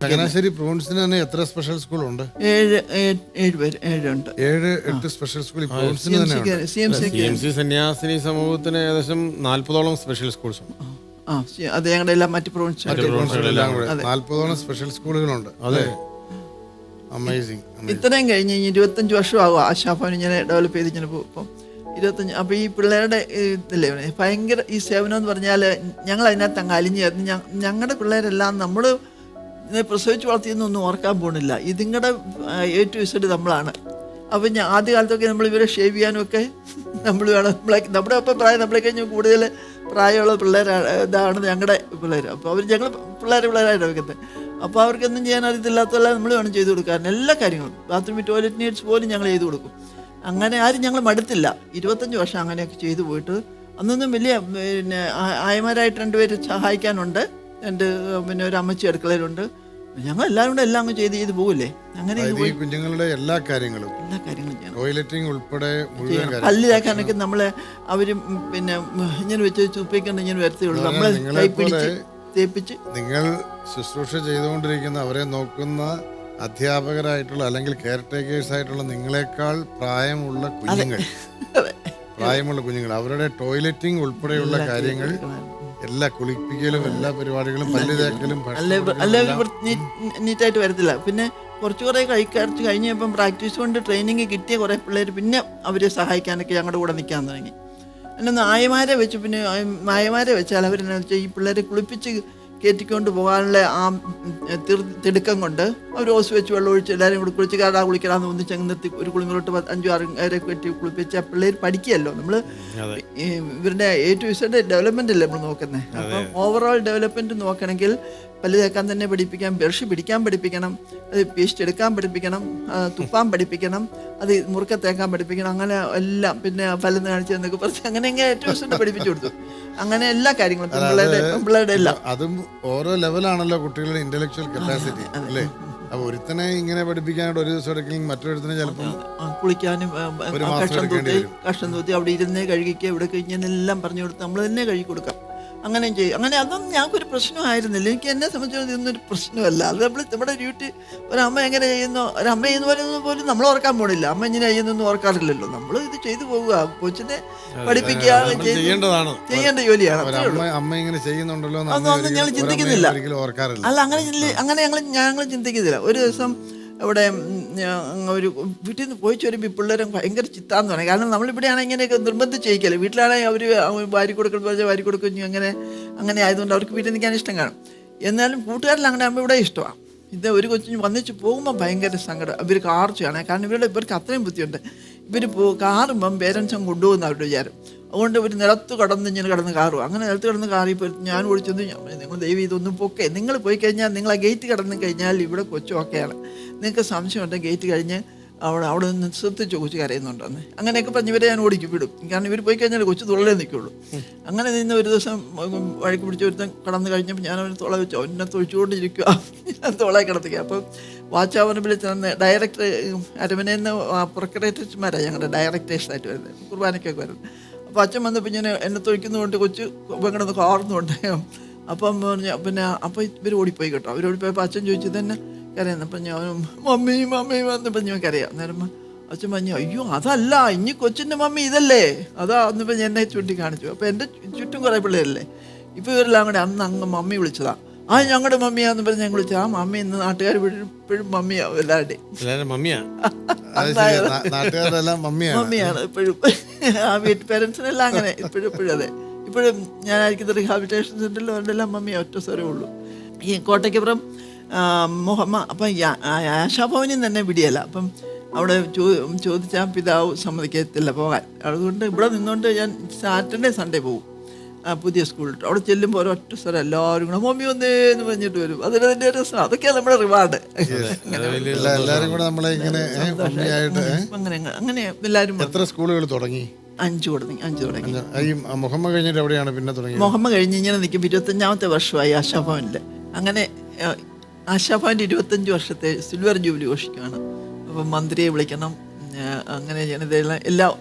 ചങ്ങനാശ്ശേരി പ്രൊവിൻസിന് തന്നെ എത്ര സ്പെഷ്യൽ സ്കൂളുണ്ട്? 7 8 സ്പെഷ്യൽ സ്കൂൾ പ്രൊവിൻസിന് തന്നെ. CMC സന്യാസിനി സമൂഹത്തിന് ഏകദേശം 40ഓളം സ്പെഷ്യൽ സ്കൂൾസ് ഉണ്ട്. അത് ഞങ്ങളുടെ എല്ലാം മറ്റ് പ്രൊവിൻസുകളെല്ലാം കൂടെ 40ഓളം സ്പെഷ്യൽ സ്കൂളുകളുണ്ട്. അതെ, അമേസിങ്. ഇത്രയും കഴിഞ്ഞ് 25 വർഷമാകും ആശാഭവൻ ഇങ്ങനെ ഡെവലപ്പ് ചെയ്ത് ഇങ്ങനെ പോകും. ഇപ്പം 25. അപ്പോൾ ഈ പിള്ളേരുടെ ഇതല്ലേ ഭയങ്കര ഈ സേവനം എന്ന് പറഞ്ഞാൽ ഞങ്ങൾ അതിനകത്ത് അങ്ങ് അലിഞ്ഞു ചേർന്ന് ഞങ്ങളുടെ പിള്ളേരെല്ലാം നമ്മൾ പ്രസവിച്ച് വളർത്തിയെന്നൊന്നും ഓർക്കാൻ പോകണില്ല. ഇതിങ്ങളുടെ A to Z നമ്മളാണ്. അപ്പം ആദ്യ കാലത്തൊക്കെ നമ്മൾ ഇവരെ ഷേവ് ചെയ്യാനും ഒക്കെ നമ്മൾ വേണം. നമ്മുടെ ഒപ്പം പ്രായം നമ്മളെ കഴിഞ്ഞ് കൂടുതൽ പ്രായമുള്ള പിള്ളേരാണ്. ഇതാണ് ഞങ്ങളുടെ പിള്ളേർ. അപ്പോൾ അവർ ഞങ്ങൾ പിള്ളേരായിട്ട് വെക്കുന്നത്. അപ്പോൾ അവർക്കൊന്നും ചെയ്യാൻ അറിയത്തില്ലാത്തതല്ല നമ്മൾ വേണം ചെയ്ത് കൊടുക്കാൻ എല്ലാ കാര്യങ്ങളും. ബാത്റൂമിൽ ടോയ്ലറ്റ് നീഡ്സ് പോലും ഞങ്ങൾ ചെയ്ത് കൊടുക്കും. അങ്ങനെ ആരും ഞങ്ങൾ മടുത്തില്ല. 25 വർഷം അങ്ങനെയൊക്കെ ചെയ്തു പോയിട്ട് അന്നൊന്നും വലിയ പിന്നെ ആയമാരായിട്ട് 2 പേര് സഹായിക്കാനുണ്ട്. പിന്നെ ഒരു അമ്മച്ചി അടുക്കളയിലുണ്ട്. ഞങ്ങൾ എല്ലാവരും കൂടെ എല്ലാം അങ്ങ് ചെയ്ത് പോകില്ലേ. അങ്ങനെ കുഞ്ഞുങ്ങളുടെ എല്ലാ കാര്യങ്ങളും ടോയ്ലറ്റിംഗ് ഉൾപ്പെടെ പല്ല് തേക്കാനൊക്കെ നമ്മളെ അവർ പിന്നെ ഇങ്ങനെ വെച്ച് ചുപ്പിക്കൊണ്ട് ഇങ്ങനെ വരത്തുള്ളൂ. നമ്മളെ കൈ പിടിച്ച് തേപ്പിച്ച്. നിങ്ങൾ ശുശ്രൂഷ ചെയ്തുകൊണ്ടിരിക്കുന്ന അവരെ നോക്കുന്ന അധ്യാപകരായിട്ടുള്ള അല്ലെങ്കിൽ കെയർ ടേക്കേഴ്സ് ആയിട്ടുള്ള നിങ്ങളെക്കാൾ പ്രായമുള്ള കുഞ്ഞുങ്ങൾ അവരുടെ ടോയ്ലറ്റിംഗ് ഉൾപ്പെടെയുള്ള കാര്യങ്ങൾ എല്ലാ കുളിപ്പിക്കലും എല്ലാ പരിപാടികളും പല്ല് തേക്കലും നീറ്റായിട്ട് വരത്തില്ല. പിന്നെ കുറച്ചുകൂടെ കഴിച്ച് കഴിഞ്ഞപ്പം പ്രാക്ടീസ് കൊണ്ട് ട്രെയിനിങ് കിട്ടിയ കുറേ പിള്ളേർ പിന്നെ അവരെ സഹായിക്കാനൊക്കെ ഞങ്ങളുടെ കൂടെ നിൽക്കാൻ തുടങ്ങി. എന്നൊന്ന് ആയമാരെ വെച്ച് പിന്നെ ആയമാരെ വെച്ചാൽ അവരെന്നു വെച്ചാൽ ഈ പിള്ളേരെ കുളിപ്പിച്ച് കയറ്റിക്കൊണ്ട് പോകാനുള്ള ആ തിടുക്കം കൊണ്ട് അവർ ഓസ് വെച്ച് വെള്ളം ഒഴിച്ച് എല്ലാവരും കൂടി കുളിച്ച് കുളിക്കടാന്ന് ഒന്നിച്ച് അങ്ങ് നിർത്തി ഒരു കുളിമുറോട്ട് 5-6 പേരെ കെട്ടി കുളിപ്പിച്ച് പിള്ളേർ പഠിക്കുകയല്ലോ. നമ്മൾ ഇവരുടെ A to Z ഡെവലപ്മെൻ്റ് അല്ലേ നമ്മൾ നോക്കുന്നത്. അപ്പം ഓവറോൾ ഡെവലപ്മെൻറ്റ് നോക്കണമെങ്കിൽ പല്ല് തേക്കാൻ തന്നെ പഠിപ്പിക്കാം, ബ്രഷ് പിടിക്കാൻ പഠിപ്പിക്കണം, അത് പേസ്റ്റ് എടുക്കാൻ പഠിപ്പിക്കണം, തുപ്പാൻ പഠിപ്പിക്കണം, അത് മുറുക്ക തേക്കാൻ പഠിപ്പിക്കണം, അങ്ങനെ എല്ലാം. പിന്നെ പല്ലെന്ന് കാണിച്ചു എന്നൊക്കെ പറഞ്ഞ് അങ്ങനെ A to Z പഠിപ്പിച്ചു കൊടുത്തു. അങ്ങനെ എല്ലാ കാര്യങ്ങളും പിള്ളേരുടെ എല്ലാം. അതും ഓരോ ലെവലാണല്ലോ കുട്ടികളുടെ ഇന്റലക്ച്വൽ കപ്പാസിറ്റി അല്ലേ. അപ്പൊ ഒരുത്തനെ ഇങ്ങനെ പഠിപ്പിക്കാനായിട്ട് ഒരു ദിവസം എടുക്കെങ്കിൽ മറ്റൊരുത്തനെ ചിലപ്പോൾ കുളിക്കാനും കഷ്ടം തൂത്തി അവിടെ ഇരുന്നേ കഴുകിക്കുക ഇവിടെ കഴിഞ്ഞെല്ലാം പറഞ്ഞു കൊടുത്ത് നമ്മൾ തന്നെ കഴുകി കൊടുക്കാം. അങ്ങനെയും ചെയ്യും. അങ്ങനെ അതൊന്നും ഞങ്ങൾക്കൊരു പ്രശ്നമായിരുന്നില്ല. എനിക്ക് എന്നെ സംബന്ധിച്ചോളം ഇതൊന്നൊരു പ്രശ്നമല്ല. അത് നമ്മൾ നമ്മുടെ ഡ്യൂട്ടി ഒരമ്മ എങ്ങനെ ചെയ്യുന്നോ ഒരമ്മ ചെയ്യുന്ന പോലെ പോലും നമ്മൾ ഓർക്കാൻ പോണില്ല. അമ്മ ഇങ്ങനെ ചെയ്യുന്നൊന്നും ഓർക്കാറില്ലല്ലോ. നമ്മൾ ഇത് ചെയ്തു പോവുക, കൊച്ചിനെ പഠിപ്പിക്കുക, ചെയ്യേണ്ട ജോലിയാണ്. അതൊന്നും ഞങ്ങൾ ചിന്തിക്കുന്നില്ല. അല്ല അങ്ങനെ ഞങ്ങൾ ചിന്തിക്കുന്നില്ല. ഒരു ദിവസം ഇവിടെ ഒരു വീട്ടിൽ നിന്ന് പോയി വരുമ്പോൾ പിള്ളേരെ ഭയങ്കര ചിത്താന്ന് പറയും. കാരണം നമ്മളിവിടെയാണ് ഇങ്ങനെയൊക്കെ നിർബന്ധിച്ച് ചെയ്യിക്കല്ലേ. വീട്ടിലാണെങ്കിൽ അവർ വാരി കൊടുക്കും അങ്ങനെ ആയതുകൊണ്ട് അവർക്ക് വീട്ടിൽ നിൽക്കാൻ ഇഷ്ടം കാണും. എന്നാലും കൂട്ടുകാരിൽ അങ്ങനെ ആകുമ്പോൾ ഇവിടെ ഇഷ്ടമാണ്. ഇത് ഒരു കൊച്ചിന് വന്നിച്ച് പോകുമ്പോൾ ഭയങ്കര സങ്കടം. ഇവർ കാർ ചെയ്യണം. കാരണം ഇവർക്ക് അത്രയും ബുദ്ധിയുണ്ട്. ഇവർ കാറുമ്പം പേരൻസും കൊണ്ടുപോകുന്ന അവരുടെ വിചാരം. അതുകൊണ്ട് ഇവർ നിലത്ത് കിടന്ന് കാറും. അങ്ങനെ നിലത്ത് കിടന്ന് കാറിപ്പോൾ ഞാൻ ഓടിച്ചത് നിങ്ങൾ ദൈവം ഇതൊന്നും പൊക്കെ നിങ്ങൾ പോയി കഴിഞ്ഞാൽ നിങ്ങൾ ആ ഗേറ്റ് കടന്നു കഴിഞ്ഞാൽ ഇവിടെ കൊച്ചൊക്കെയാണ്. നിങ്ങൾക്ക് സംശയമുണ്ട് ഗേറ്റ് കഴിഞ്ഞ് അവിടെ നിന്ന് ശ്രദ്ധിച്ച് കൊച്ചു കരയുന്നുണ്ടെന്ന്. അങ്ങനെയൊക്കെ പറഞ്ഞ് ഇവരെ ഞാൻ ഓടിക്കും വിടും. കാരണം ഇവർ പോയി കഴിഞ്ഞാൽ കൊച്ചു തുള്ളലേ നിൽക്കുള്ളൂ. അങ്ങനെ നിന്ന് ഒരു ദിവസം വഴക്ക് പിടിച്ച് ഒരുത്തൻ കടന്നു കഴിഞ്ഞപ്പോൾ ഞാൻ അവന് തുള വെച്ചു. അവനെ തൊഴിച്ചുകൊണ്ടിരിക്കുക. ഞാൻ തുളയെ കിടത്തിക്കുക. അപ്പം വാച്ചാവനപ്പിൽ ചെന്ന് ഡയറക്ടർ അരമനയിൽ പ്രൊക്രേറ്റർമാരാണ് ഞങ്ങളുടെ ഡയറക്ടേഴ്സായിട്ട് വരുന്നത്, കുർബാനയ്ക്കൊക്കെ വരുന്നത്. അപ്പോൾ അച്ഛൻ വന്നപ്പോൾ ഞാൻ എന്നെ തൊഴിക്കുന്നതുകൊണ്ട് കൊച്ചു കിടന്ന് കാർന്നുകൊണ്ട്. അപ്പം പിന്നെ അപ്പോൾ ഇവർ ഓടിപ്പോയി കേട്ടോ. അവരോടിപ്പോയപ്പോൾ അച്ഛൻ ചോദിച്ചു തന്നെ കരയുന്നു. അപ്പം ഞാൻ മമ്മി വന്നപ്പോൾ ഞാൻ കരയാം. നേരം അച്ഛൻ പറഞ്ഞു അയ്യോ അതല്ല ഇനി കൊച്ചിൻ്റെ മമ്മി ഇതല്ലേ അതാ എന്നിപ്പോൾ ഞാൻ എന്നെ ചൂണ്ടിക്കാണിച്ചു. അപ്പോൾ എൻ്റെ ചുറ്റും കുറേ പിള്ളേരല്ലേ. ഇപ്പോൾ ഇവരെല്ലാം കൂടെ അന്ന് അങ്ങ് മമ്മി വിളിച്ചതാ. ഞങ്ങളുടെ മമ്മിയാന്ന് പറഞ്ഞ് ഞങ്ങൾ വിളിച്ചു. ആ മമ്മി ഇന്ന് നാട്ടുകാർ ഇപ്പോഴും മമ്മിയാവും എല്ലാവരുടെയും മമ്മിയാണ് ഇപ്പോഴും. ആ വീട്ടിൽ പേരൻസിനെല്ലാം അങ്ങനെ ഇപ്പോഴും അതെ. ഇപ്പോഴും ഞാനായിരിക്കുന്ന റിഹാബിലിറ്റേഷൻ സെൻ്ററിൽ അവരുടെ എല്ലാം മമ്മിയാണ്. ഒറ്റ സ്വരമേ ഉള്ളൂ. ഈ കോട്ടയ്ക്കപ്പുറം അപ്പം ആശാഭവനിൽ തന്നെ വിടിയല്ല. അപ്പം അവിടെ ചോദിച്ചാൽ പിതാവ് സമ്മതിക്കത്തില്ല പോകാൻ. അതുകൊണ്ട് ഇവിടെ നിന്നുകൊണ്ട് ഞാൻ സാറ്റർഡേ സൺഡേ പോകും പുതിയ സ്കൂളിൽ. അവിടെ ചെല്ലുമ്പോൾ ഒരൊറ്റ സ്ഥലം എല്ലാവരും കൂടെ മമ്മി വന്നേന്ന് പറഞ്ഞിട്ട് വരും. അതിൻ്റെ രസം. അതൊക്കെയാണ് നമ്മുടെ റിവാർഡ്. അങ്ങനെ എല്ലാവരും. എത്ര സ്കൂളുകൾ തുടങ്ങി? 5 തുടങ്ങി. മുഹമ്മ കഴിഞ്ഞിട്ട് എവിടെയാണ് പിന്നെ തുടങ്ങി? മുഹമ്മ കഴിഞ്ഞ് ഇങ്ങനെ നിൽക്കും. 25ാമത്തെ വർഷമായി ആശാഭവനിൽ. അങ്ങനെ ആശാഭവൻ്റെ 25 വർഷത്തെ സിൽവർ ജൂബിലി ഘോഷിക്കുകയാണ്. അപ്പം മന്ത്രിയെ വിളിക്കണം. അങ്ങനെ ജനതയെല്ലാം എല്ലാം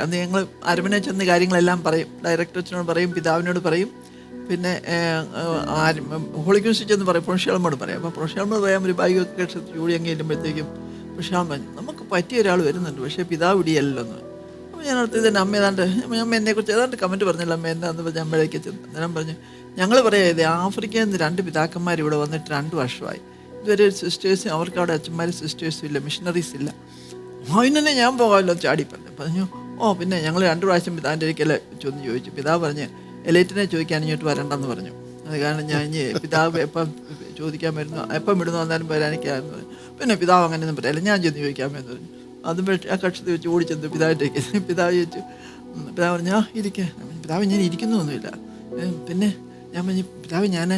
അത് ഞങ്ങൾ അരമന ചെന്ന് കാര്യങ്ങളെല്ലാം പറയും. ഡയറക്ടറേറ്റിനോട് പറയും, പിതാവിനോട് പറയും. പിന്നെ ഹോളിക്യൂസ് ചെന്ന് പറയും പ്രൊഫഷണൽമോട് പറയാം. അപ്പോൾ പ്രൊഫഷണൽമോട് പറയാൻ ഒരു ബാഗൊക്കെ ചൂടി അങ്ങ് ചെല്ലുമ്പോഴത്തേക്കും പ്രൊഫഷണൽ പറഞ്ഞു നമുക്ക് പറ്റിയ ഒരാൾ വരുന്നുണ്ട്, പക്ഷേ പിതാവ് ഇടിയല്ലോ എന്ന്. അപ്പോൾ ഞാൻ അടുത്ത് തന്നെ അമ്മ ഏതാണ്ട് അമ്മ എന്നെക്കുറിച്ച് ഏതാണ്ട് കമൻറ്റ് പറഞ്ഞില്ല അമ്മ എന്നാന്ന് പറഞ്ഞ് അമ്മയിലേക്ക് ചെന്ന് ഞാൻ പറഞ്ഞു ഞങ്ങൾ പറയാം ആഫ്രിക്കയിൽ നിന്ന് 2 പിതാക്കന്മാർ ഇവിടെ വന്നിട്ട് 2 വർഷമായി, ഇതുവരെ സിസ്റ്റേഴ്സ് അവർക്ക് അവിടെ അച്ഛന്മാരും സിസ്റ്റേഴ്സും ഇല്ല, മിഷണറീസ് ഇല്ല. അതിനെ ഞാൻ പോകാമല്ലോ ചാടി പറഞ്ഞു. പിന്നെ ഞങ്ങൾ 2 പ്രാവശ്യം പിതാവിൻ്റെ ഒരിക്കലെ ചെന്ന് ചോദിച്ചു. പിതാവ് പറഞ്ഞ് എലൈറ്റിനെ ചോദിക്കാൻ ഇങ്ങോട്ട് വരണ്ടെന്ന് പറഞ്ഞു. അത് കാരണം ഞാൻ ഇനി പിതാവ് എപ്പം ചോദിക്കാൻ വരുന്നു എപ്പം വിടുന്നു വന്നാലും വരാനിക്കാന്ന് പറഞ്ഞു. പിന്നെ പിതാവ് അങ്ങനെയൊന്നും പറയല്ല, ഞാൻ ചെന്ന് ചോദിക്കാമെന്ന് പറഞ്ഞു. അതും ആ കക്ഷത്തിൽ വെച്ച് ഓടിച്ചെന്ന് പിതാവിൻ്റെക്ക്. പിതാവ് ചോദിച്ചു. പിതാവ് പറഞ്ഞു ഇരിക്കുക. പിതാവ് ഞാൻ ഇരിക്കുന്നൊന്നുമില്ല. പിന്നെ ഞാൻ പറഞ്ഞു പിതാവ് ഞാൻ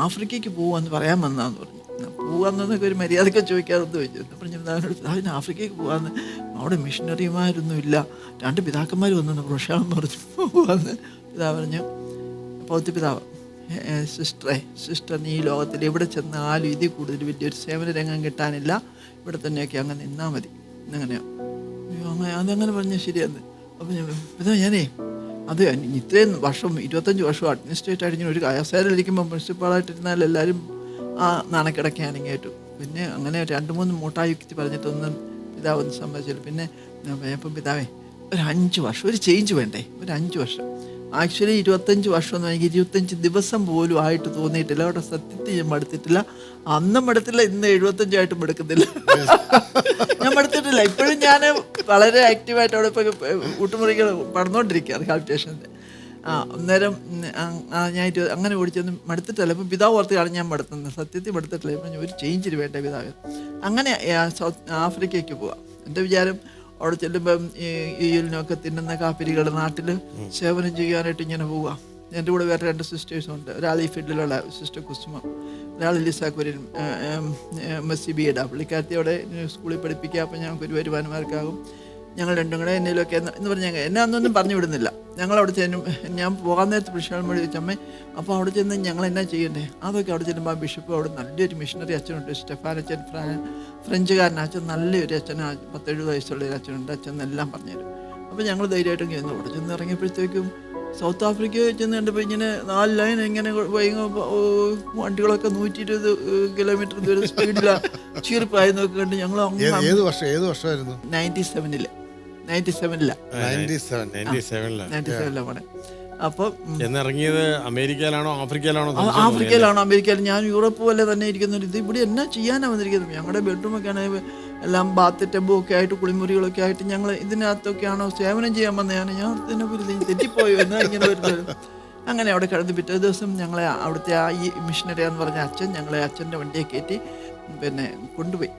ആഫ്രിക്കയ്ക്ക് പോവാന്ന് പറയാൻ വന്നാന്ന് പറഞ്ഞു. പോവാന്നൊക്കെ ഒരു മര്യാദയൊക്കെ ചോദിക്കാതെന്ന് ചോദിച്ചു. എന്ന് പറഞ്ഞു പിതാവിനോട് പിതാവിന് ആഫ്രിക്കയ്ക്ക് പോകാമെന്ന്, അവിടെ മിഷണറിമാരൊന്നും ഇല്ല, 2 പിതാക്കന്മാർ വന്നു പ്രൊഷാന്ന് പറഞ്ഞു പോവാന്ന്. പിതാവ് പറഞ്ഞു പൗത്യ പിതാവ് സിസ്റ്ററിന് ഈ ലോകത്തിൽ എവിടെ ചെന്നാലും ഇതിൽ കൂടുതൽ വലിയൊരു സേവന രംഗം കിട്ടാനില്ല, ഇവിടെ തന്നെയൊക്കെ അങ്ങ് നിന്നാൽ മതി. അങ്ങനെയാണ് അതങ്ങനെ പറഞ്ഞാൽ ശരിയെന്ന്. അപ്പം പിതാവ് ഞാനേ അത് ഇത്രയും വർഷം 25 വർഷം അഡ്മിനിസ്ട്രേറ്റ് ആയിട്ട് ഇങ്ങനെ ഒരു കസേരയിലിരിക്കുമ്പോൾ പ്രിൻസിപ്പാളായിട്ടിരുന്നാൽ എല്ലാവരും ആ നാണക്കിടക്കാണെങ്കിൽ കേട്ടു. പിന്നെ അങ്ങനെ 2-3 മൂട്ടായുക്തി പറഞ്ഞിട്ടൊന്നും പിതാവൊന്നും സമ്മതിച്ചില്ല. പിന്നെ അപ്പം പിതാവേ ഒരു 5 വർഷം ഒരു ചേഞ്ച് വേണ്ടേ, ഒരു 5 വർഷം. ആക്ച്വലി 25 വർഷം എന്ന് എനിക്ക് 25 ദിവസം പോലും ആയിട്ട് തോന്നിയിട്ടില്ല. അവിടെ സത്യത്തിൽ ഞാൻ മടുത്തിട്ടില്ല, അന്നും മടുത്തില്ല, ഇന്ന് 75 മടുക്കുന്നില്ല. ഞാൻ മടുത്തിട്ടില്ല. ഇപ്പോഴും ഞാൻ വളരെ ആക്റ്റീവായിട്ട് അവിടെ ഇപ്പോൾ കൂട്ടുമുറികൾ പടർന്നുകൊണ്ടിരിക്കുക റിഹാബിറ്റേഷൻ്റെ. അന്നേരം ഞാൻ അങ്ങനെ ഓടിച്ചൊന്നും മടുത്തിട്ടില്ല. ഇപ്പം പിതാവ് ഓർത്ത് കാണാൻ ഞാൻ മടുത്തുന്നത്, സത്യത്തിൽ മടുത്തിട്ടില്ല. ഇപ്പം ഒരു ചേഞ്ചിന് വേണ്ട പിതാവ്. അങ്ങനെ ആഫ്രിക്കയ്ക്ക് പോവാം. എൻ്റെ വിചാരം അവിടെ ചെല്ലുമ്പം ഈ യുലിനൊക്കെ തിന്നുന്ന കാപ്പിരികളുടെ നാട്ടിൽ സേവനം ചെയ്യാനായിട്ട് ഇങ്ങനെ പോവുക. എൻ്റെ കൂടെ വേറെ 2 സിസ്റ്റേഴ്സുണ്ട്. ഒരാൾ ഈ ഫീൽഡിലുള്ള സിസ്റ്റർ കുസുമ, ഒരാൾ ലിസാക്കുര്യൻ MSc പുള്ളിക്കാരത്തി അവിടെ സ്കൂളിൽ പഠിപ്പിക്കുക. അപ്പം ഞങ്ങൾക്കൊരു വരുമാനമാർക്കാകും. ഞങ്ങൾ 2 കൂടെ എന്തെങ്കിലുമൊക്കെ എന്ന് പറഞ്ഞാൽ എന്നെ അന്നൊന്നും പറഞ്ഞു വിടുന്നില്ല. ഞങ്ങളവിടെ ചെല്ലും. ഞാൻ പോകാൻ നേരത്ത് പ്രിൻസിപ്പാൾ മൊഴി വെച്ചമ്മേ അപ്പോൾ അവിടെ ചെന്ന് ഞങ്ങൾ എന്നാ ചെയ്യണ്ടേ അതൊക്കെ അവിടെ ചെല്ലുമ്പോൾ ആ ബിഷപ്പ് അവിടെ നല്ലൊരു മിഷണറി അച്ഛനുണ്ട്, സ്റ്റെഫാൻ അച്ഛൻ, ഫ്രഞ്ചുകാരൻ അച്ഛൻ, നല്ലൊരു അച്ഛൻ, 10-70 വയസ്സുള്ള ഒരു അച്ഛനുണ്ട്. അച്ഛൻ എല്ലാം പറഞ്ഞുതരും. അപ്പോൾ ഞങ്ങൾ ധൈര്യമായിട്ടും ചെന്ന് അവിടെ ചെന്ന് ഇറങ്ങിയപ്പോഴത്തേക്കും സൗത്ത് ആഫ്രിക്കയിൽ ചെന്ന് കണ്ടപ്പോൾ ഇങ്ങനെ 4 ലൈൻ ഇങ്ങനെ വണ്ടികളൊക്കെ 120 കിലോമീറ്റർ ദൂരം സ്പീഡിലാണ് ചീർപ്പായെന്നൊക്കെ കണ്ട് ഞങ്ങൾ 97 പോണേ. അപ്പോൾ ആഫ്രിക്കയിലാണോ അമേരിക്കയിലും ഞാൻ യൂറോപ്പ് പോലെ തന്നെ ഇരിക്കുന്നത്. ഇത് ഇവിടെ എന്നാ ചെയ്യാനാണ് വന്നിരിക്കുന്നത്. ഞങ്ങളുടെ ബെഡ്റൂമൊക്കെയാണ് എല്ലാം ബാത്ത് ടബും ഒക്കെ ആയിട്ട് കുളിമുറികളൊക്കെ ആയിട്ട് ഞങ്ങൾ ഇതിനകത്തൊക്കെയാണോ സേവനം ചെയ്യാൻ വന്നതാണ്. ഞാൻ തന്നെ തെറ്റിപ്പോയോ എന്നാ ഇങ്ങനെ വരുന്നത്. അങ്ങനെ അവിടെ കിടന്ന് പിറ്റേ ദിവസം ഞങ്ങളെ അവിടുത്തെ ഈ മിഷണറി എന്ന് പറഞ്ഞ അച്ഛൻ ഞങ്ങളെ അച്ഛൻ്റെ വണ്ടിയെ കയറ്റി പിന്നെ കൊണ്ടുപോയി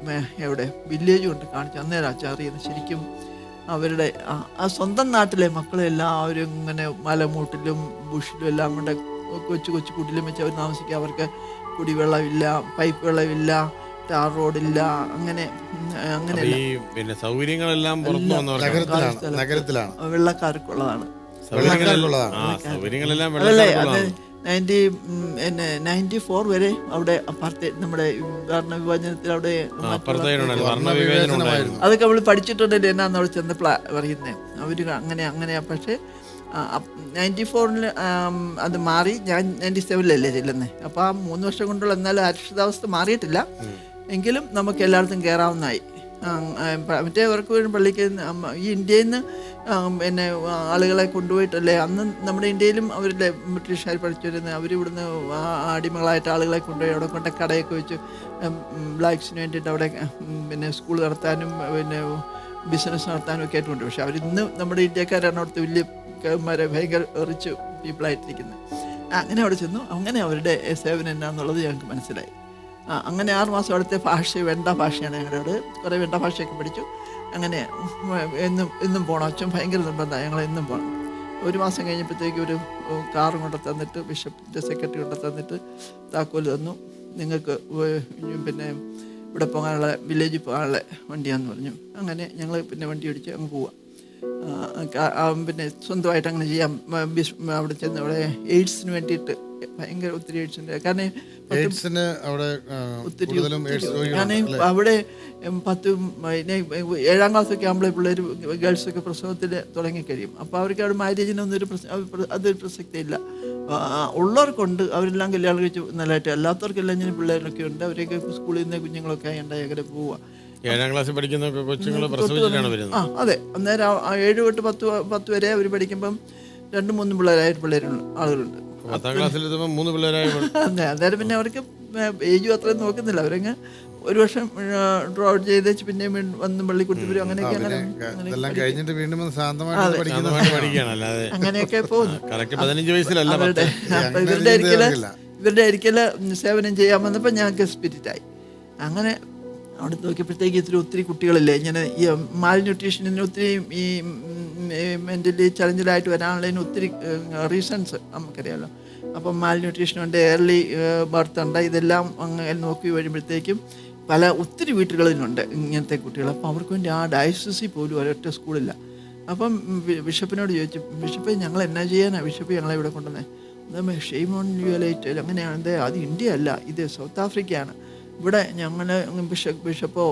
എവിടെ വില്ലേജ് കൊണ്ട് കാണിച്ചു. അന്നേരം അച്ഛൻ അറിയുന്നത് ശരിക്കും അവരുടെ ആ സ്വന്തം നാട്ടിലെ മക്കളെ എല്ലാവരും ഇങ്ങനെ മലമൂട്ടിലും ബുഷിലും എല്ലാം കൊണ്ട് കൊച്ചു കൊച്ചു കുടിലും വെച്ച് അവർ താമസിക്കുക. അവർക്ക് കുടിവെള്ളമില്ല, പൈപ്പ് വെള്ളമില്ല, ടാർ റോഡില്ല, അങ്ങനെ സൗകര്യങ്ങളെല്ലാം വെള്ളക്കാർക്കുള്ളതാണ്. അതല്ലേ 94 വരെ അവിടെ നമ്മുടെ വർണ്ണവിഭാജനത്തിൽ അവിടെ അതൊക്കെ നമ്മൾ പഠിച്ചിട്ടുണ്ടല്ലോ. എന്നാന്ന് അവിടെ ചെന്നപ്പോൾ പറയുന്നത് അവർ അങ്ങനെയാ. പക്ഷേ 94 അത് മാറി. ഞാൻ 97 ചെല്ലുന്നത്. അപ്പോൾ ആ 3 വർഷം കൊണ്ടുള്ള എന്നാലും അരക്ഷിതാവസ്ഥ മാറിയിട്ടില്ല. എങ്കിലും നമുക്ക് എല്ലായിടത്തും കയറാവുന്നതായി. മറ്റേവർക്ക് പള്ളിക്ക് ഈ ഇന്ത്യയിൽ നിന്ന് പിന്നെ ആളുകളെ കൊണ്ടുപോയിട്ടല്ലേ അന്ന് നമ്മുടെ ഇന്ത്യയിലും അവരുടെ ബ്രിട്ടീഷുകാർ പഠിച്ചു വരുന്നത്. അവരിവിടുന്ന് അടിമകളായിട്ട് ആളുകളെ കൊണ്ടുപോയി അവിടെ കൊണ്ട് കടയൊക്കെ വെച്ച് ബ്ലാക്സിന് വേണ്ടിയിട്ട് അവിടെ പിന്നെ സ്കൂൾ നടത്താനും പിന്നെ ബിസിനസ് നടത്താനും ഒക്കെ ആയിട്ടുണ്ട്. പക്ഷെ അവരിന്ന് നമ്മുടെ ഇന്ത്യക്കാരാണ് അവിടുത്തെ വലിയ ഭയങ്കര റിച്ച് പീപ്പിളായിട്ടിരിക്കുന്നത്. അങ്ങനെ അവിടെ ചെന്നു. അങ്ങനെ അവരുടെ സേവനം എന്നാന്നുള്ളത് ഞങ്ങൾക്ക് മനസ്സിലായി. അങ്ങനെ 6 മാസം അവിടുത്തെ വെണ്ട ഭാഷയാണ് ഞങ്ങളുടെ അവിടെ. കുറേ വെണ്ട ഭാഷയൊക്കെ പഠിച്ചു. അങ്ങനെ എന്നും പോകണം. അച്ഛൻ ഭയങ്കര നിർബന്ധമാണ് ഞങ്ങൾ എന്നും പോകണം. 1 മാസം കഴിഞ്ഞപ്പോഴത്തേക്ക് ഒരു കാറും കൊണ്ട് തന്നിട്ട് ബിഷപ്പിൻ്റെ സെക്രട്ടറി കൊണ്ട് തന്നിട്ട് താക്കോൽ തന്നു. നിങ്ങൾക്ക് പിന്നെ ഇവിടെ പോകാനുള്ള വില്ലേജിൽ പോകാനുള്ള വണ്ടിയാണെന്ന് പറഞ്ഞു. അങ്ങനെ ഞങ്ങൾ പിന്നെ വണ്ടി ഓടിച്ച് അങ്ങ് പോവാം. പിന്നെ സ്വന്തമായിട്ട് അങ്ങനെ ചെയ്യാം. അവിടെ ചെന്ന് അവിടെ എയ്ഡ്സിന് വേണ്ടിയിട്ട് ഒക്കെ ഭയങ്കര ഒത്തിരി എയ്ഡ്സിൻ്റെ. കാരണം എയ്ഡ്സിന് അവിടെ കൂടുതലും എയ്ഡ്സ് കാരണം രോഗികളുണ്ട്. അവിടെ 7ാം ക്ലാസ്സൊക്കെ ആകുമ്പോഴേ പിള്ളേർ ഗേൾസൊക്കെ പ്രസവത്തിൽ തുടങ്ങിക്കഴിയും. അപ്പോൾ അവർക്ക് അവിടെ മാരേജിനൊന്നും അതൊരു പ്രസക്തി ഇല്ല. ഉള്ളവർക്കുണ്ട്, അവരെല്ലാം കല്യാണം കഴിച്ച് നല്ലതായിട്ട്. അല്ലാത്തവർക്കെല്ലാം ഇങ്ങനെ പിള്ളേരൊക്കെ ഉണ്ട്, അവരെയൊക്കെ സ്കൂളിൽ നിന്ന് കുഞ്ഞുങ്ങളൊക്കെ ഉണ്ടായി അങ്ങനെ പോവുക. 7ാം ക്ലാസ്സിൽ പഠിക്കുന്ന കൊച്ചുങ്ങൾ പ്രസവിച്ചിട്ടാണ് വരുന്നത്. അതെ, അന്നേരം 7 തൊട്ട് 10 വരെ അവർ പഠിക്കുമ്പം 2-3 പിള്ളേരായിട്ട് ആളുകളുണ്ട്. 10ാം ക്ലാസ്സിൽ 3 പിള്ളേരായി. അതെ, അന്നേരം പിന്നെ അവർക്ക് ഏജും അത്രയും നോക്കുന്നില്ല. അവരങ്ങ് ഒരു വർഷം ഡ്രോ ഔട്ട് ചെയ്തേച്ച് പിന്നെ വന്ന് പള്ളിക്കുട്ടി വരും. അങ്ങനെയൊക്കെ അങ്ങനെയൊക്കെ പോകുന്നു. ഇവരുടെ ഒരിക്കൽ സേവനം ചെയ്യാൻ വന്നപ്പോൾ ഞങ്ങൾക്ക് സ്പിരിറ്റായി. അങ്ങനെ അവിടെ നോക്കിയപ്പോഴത്തേക്ക് ഒത്തിരി കുട്ടികളില്ലേ ഇങ്ങനെ ഈ മാൽ ന്യൂട്രീഷനിന് ഒത്തിരി ഈ മെൻ്റലി ചലഞ്ചിലായിട്ട് വരാനുള്ളതിന് ഒത്തിരി റീസൺസ് നമുക്കറിയാമല്ലോ. അപ്പം മാൽ ന്യൂട്രീഷനുണ്ട്, ഏർലി ബർത്ത് ഉണ്ട്, ഇതെല്ലാം അങ്ങനെ നോക്കി വരുമ്പോഴത്തേക്കും ഒത്തിരി വീട്ടുകളിലുണ്ട് ഇങ്ങനത്തെ കുട്ടികൾ. അപ്പം അവർക്ക് വേണ്ടി ആ ഡയസിസിൽ പോലും ഒരൊറ്റ സ്കൂളില്ല. അപ്പം ബിഷപ്പിനോട് ചോദിച്ചു, ബിഷപ്പ് ഞങ്ങൾ എന്നാ ചെയ്യാനാണ് ബിഷപ്പ് ഞങ്ങളെ ഇവിടെ കൊണ്ടുവന്നത്? ഷെയ്ം ഓൺ യു ലൈറ്റ്, അങ്ങനെയാണ്. അത് ഇന്ത്യ അല്ല, ഇത് സൗത്ത് ആഫ്രിക്കയാണ്. ഇവിടെ ഞങ്ങൾ ബിഷപ്പോ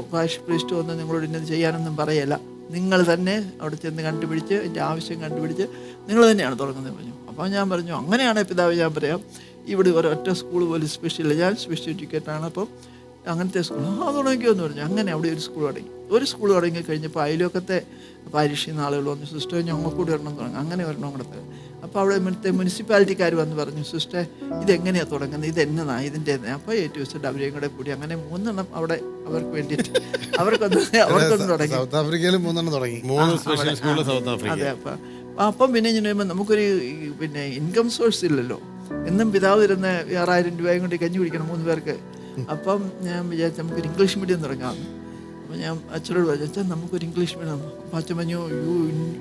പ്രീസ്റ്റോ ഒന്നും നിങ്ങളോട് ഇന്നത് ചെയ്യാനൊന്നും പറയല്ല. നിങ്ങൾ തന്നെ അവിടെ ചെന്ന് കണ്ടുപിടിച്ച് എൻ്റെ ആവശ്യം കണ്ടുപിടിച്ച് നിങ്ങൾ തന്നെയാണ് തുടങ്ങുന്നത് പറഞ്ഞു. അപ്പോൾ ഞാൻ പറഞ്ഞു, അങ്ങനെയാണ് പിതാവ്, ഞാൻ പറയാം ഇവിടെ ഒരൊറ്റ സ്കൂൾ പോലും സ്പെഷ്യൽ, ഞാൻ സ്പെഷ്യൽ എഡ്യൂക്കേറ്ററാണ്. അപ്പം അങ്ങനത്തെ സ്കൂൾ തുടങ്ങിക്കുമെന്ന് പറഞ്ഞു. അങ്ങനെ അവിടെ ഒരു സ്കൂൾ തുടങ്ങി കഴിഞ്ഞപ്പോൾ അയൽവക്കത്തെ പാരിഷിൽ നിന്ന് ആളുകൾ വന്നു, സിസ്റ്റർ ഞങ്ങൾക്ക് കൂടി ഒരെണ്ണം തുടങ്ങി. അങ്ങനെ ഒരെണ്ണം കൂടെ. അപ്പോൾ അവിടെ മറ്റേ മുനിസിപ്പാലിറ്റിക്കാർ വന്ന് പറഞ്ഞു, സിസ്റ്റർ ഇതെങ്ങനെയാണ് തുടങ്ങുന്നത്, ഇതെന്നതാണ് ഇതിൻ്റെ. അപ്പോൾ A-Z അവരെയും കൂടെ കൂടി അങ്ങനെ 3 എണ്ണം അവിടെ അവർക്ക് വേണ്ടിയിട്ട് അവർക്കൊന്നും തുടങ്ങി. സൗത്ത് ആഫ്രിക്കയിൽ 3 എണ്ണം തുടങ്ങി. അതെ. അപ്പം പിന്നെ ഞാൻ നമുക്കൊരു പിന്നെ ഇൻകം സോഴ്സ് ഇല്ലല്ലോ. എന്നും പിതാവ് തരുന്ന 6,000 രൂപയും കൊണ്ട് കഞ്ഞി കുടിക്കണം 3 പേർക്ക്. അപ്പം ഞാൻ വിചാരിച്ചു നമുക്കൊരു ഇംഗ്ലീഷ് മീഡിയം തുടങ്ങാം. അപ്പോൾ ഞാൻ അച്ഛനോട് പറഞ്ഞു, അച്ഛൻ നമുക്കൊരു ഇംഗ്ലീഷ് മീഡിയം. അപ്പോൾ അച്ഛൻ പറഞ്ഞു, you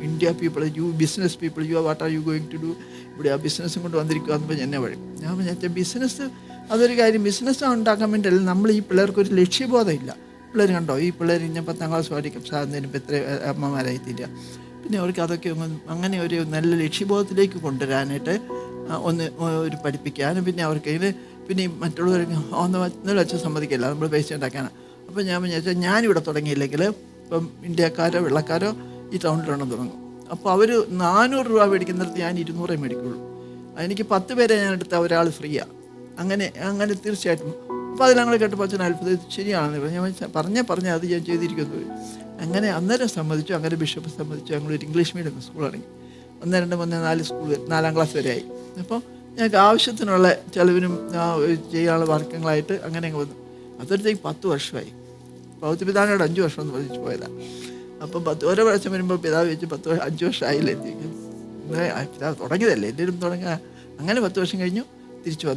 India people, you business people, you what are you going to do, ഇവിടെ ആ ബിസിനസ്സും കൊണ്ട് വന്നിരിക്കുക എന്ന് പറഞ്ഞ് എന്നെ വഴി. ഞാൻ പറഞ്ഞു, ബിസിനസ് അതൊരു കാര്യം, ബിസിനസ് ഉണ്ടാക്കാൻ വേണ്ടിയല്ല, നമ്മൾ ഈ പിള്ളേർക്കൊരു ലക്ഷ്യബോധം ഇല്ല. പിള്ളേർ കണ്ടോ, ഈ പിള്ളേർ ഞാൻ 10ാം ക്ലാസ് പഠിക്കും സാധനത്തിന് ഇപ്പം എത്ര അമ്മമാരായിത്തീരുക. പിന്നെ അവർക്ക് അതൊക്കെ അങ്ങനെ ഒരു നല്ല ലക്ഷ്യബോധത്തിലേക്ക് കൊണ്ടുവരാനായിട്ട് ഒരു പഠിപ്പിക്കാനും പിന്നെ അവർക്ക് പിന്നെ മറ്റുള്ളവർ ഒന്നും വെച്ചാൽ സമ്മതിക്കില്ല, നമ്മൾ പൈസ ഉണ്ടാക്കാനാണ്. അപ്പോൾ ഞാൻ വിചാരിച്ചാൽ ഞാനിവിടെ തുടങ്ങിയില്ലെങ്കിൽ ഇപ്പം ഇന്ത്യക്കാരോ വെള്ളക്കാരോ ഈ ടൗണിലാണ് തുടങ്ങും. അപ്പോൾ അവർ 400 രൂപ മേടിക്കുന്നിടത്ത് ഞാൻ 200 മേടിക്കുള്ളൂ. എനിക്ക് 10 പേരെ ഞാൻ എടുത്ത ഒരാൾ ഫ്രീയാണ്. അങ്ങനെ തീർച്ചയായിട്ടും. അപ്പോൾ അത് ഞങ്ങൾ കേട്ടപ്പോൾ അച്ഛൻ അത്ഭുതം, ശരിയാണെന്ന് പറഞ്ഞു. ഞാൻ പറഞ്ഞ അത് ഞാൻ ചെയ്തിരിക്കുന്നു. അങ്ങനെ അന്നേരം സമ്മതിച്ചു. അങ്ങനെ ബിഷപ്പ് സമ്മതിച്ചു. ഞങ്ങളൊരു ഇംഗ്ലീഷ് മീഡിയം സ്കൂൾ തുടങ്ങി. 1, 2, 3, 4 സ്കൂൾ 4ാം ക്ലാസ് വരെ ആയി. അപ്പോൾ ഞങ്ങൾക്ക് ആവശ്യത്തിനുള്ള ചിലവിനും ചെയ്യാനുള്ള വർക്കങ്ങളായിട്ട് അങ്ങനെ അങ്ങ് വന്നു. അതൊരുത്തേക്ക് 10 വർഷമായി. പൗത്യപിതാവിനോട് 5 വർഷം എന്ന് പറഞ്ഞിട്ട് പോയതാണ്. അപ്പം ഓരോ പ്രാവശ്യം വരുമ്പോൾ പിതാവ് വെച്ച് 5 വർഷം ആയില്ലേ എത്തിക്കും. പിതാവ് തുടങ്ങിയതല്ലേ, എല്ലാവരും തുടങ്ങുക. അങ്ങനെ 10 വർഷം കഴിഞ്ഞു തിരിച്ചു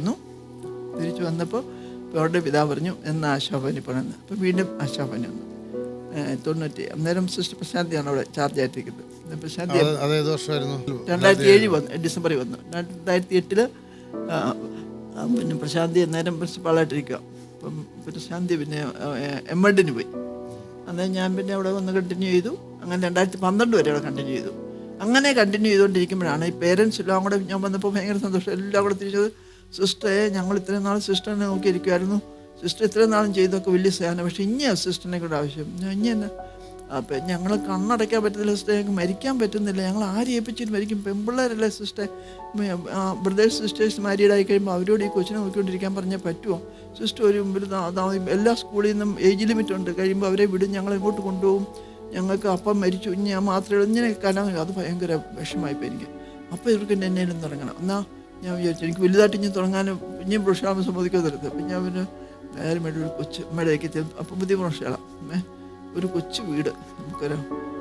വന്നപ്പോൾ അവരുടെ പിതാവ് പറഞ്ഞു, എന്നാ ആശാഭവനിൽ പോകണമെന്ന്. അപ്പം വീണ്ടും ആശാഭവനി വന്നു. 90 അന്നേരം സിസ്റ്റർ പ്രശാന്തിയാണ് അവിടെ ചാർജ് ആയിട്ടിരിക്കുന്നത്. പ്രശാന്തി 2007 വന്നു, ഡിസംബറിൽ വന്നു. 2008 പിന്നെ പ്രശാന്തി അന്നേരം പ്രിൻസിപ്പാളായിട്ടിരിക്കുക. അപ്പം പ്രശാന്തി പിന്നെ MEdന് പോയി. അന്നേരം ഞാൻ പിന്നെ അവിടെ വന്ന് കണ്ടിന്യൂ ചെയ്തു. അങ്ങനെ 2012 വരെ അവിടെ കണ്ടിന്യൂ ചെയ്തു. അങ്ങനെ കണ്ടിന്യൂ ചെയ്തുകൊണ്ടിരിക്കുമ്പോഴാണ് ഈ പേരൻസ് എല്ലാം കൂടെ ഞാൻ വന്നപ്പോൾ ഭയങ്കര സന്തോഷം. എല്ലാം കൂടെ തിരിച്ചത്, സിസ്റ്ററെ ഞങ്ങൾ ഇത്രയും നാൾ സിസ്റ്ററിനെ നോക്കിയിരിക്കുമായിരുന്നു, സിസ്റ്റർ ഇത്രയും നാളും ചെയ്തൊക്കെ വലിയ സേവനം, പക്ഷേ ഇനി സിസ്റ്ററിനെ കൂടെ ആവശ്യം. ഇനി തന്നെ അപ്പം ഞങ്ങൾ കണ്ണടയ്ക്കാൻ പറ്റുന്നില്ല സിസ്റ്റർ, ഞങ്ങൾക്ക് മരിക്കാൻ പറ്റുന്നില്ല, ഞങ്ങൾ ആര് ഏൽപ്പിച്ചിട്ട് മരിക്കും, പെൺപിള്ളേരല്ലേ സിസ്റ്റർ, ബ്രദേഴ്സ് സിസ്റ്റേഴ്സ് മാരീഡായി കഴിയുമ്പോൾ അവരോട് ഈ കൊച്ചിനെ നോക്കിക്കൊണ്ടിരിക്കാൻ പറഞ്ഞാൽ പറ്റുമോ സിസ്റ്റർ? ഒരു മുമ്പിൽ എല്ലാ സ്കൂളിൽ നിന്നും ഏജ് ലിമിറ്റ് ഉണ്ട്, കഴിയുമ്പോൾ അവരെ വിടും, ഞങ്ങൾ ഇങ്ങോട്ട് കൊണ്ടുപോകും, ഞങ്ങൾക്ക് അപ്പം മരിച്ചു, ഇനി ഞാൻ മാത്രമേ ഉള്ളൂ, ഇങ്ങനെ കലാം. അത് ഭയങ്കര വിഷമമായിപ്പോൾ എനിക്ക്. അപ്പോൾ ഇവർക്ക് എന്നേലും തുടങ്ങണം. എന്നാൽ ഞാൻ വിചാരിച്ചു എനിക്ക് വലുതായിട്ട് ഇനി തുടങ്ങാനും ഇനിയും പുരുഷാമ സമ്മതിക്കാൻ തരുന്നത്. അപ്പം ഞാൻ പിന്നെ നേരം വേണ്ടി ഒരു കൊച്ചു മേടേക്ക് അപ്പം പുതിയ പുരുഷാളാം ഒരു കൊച്ചു വീട് നമുക്കൊരു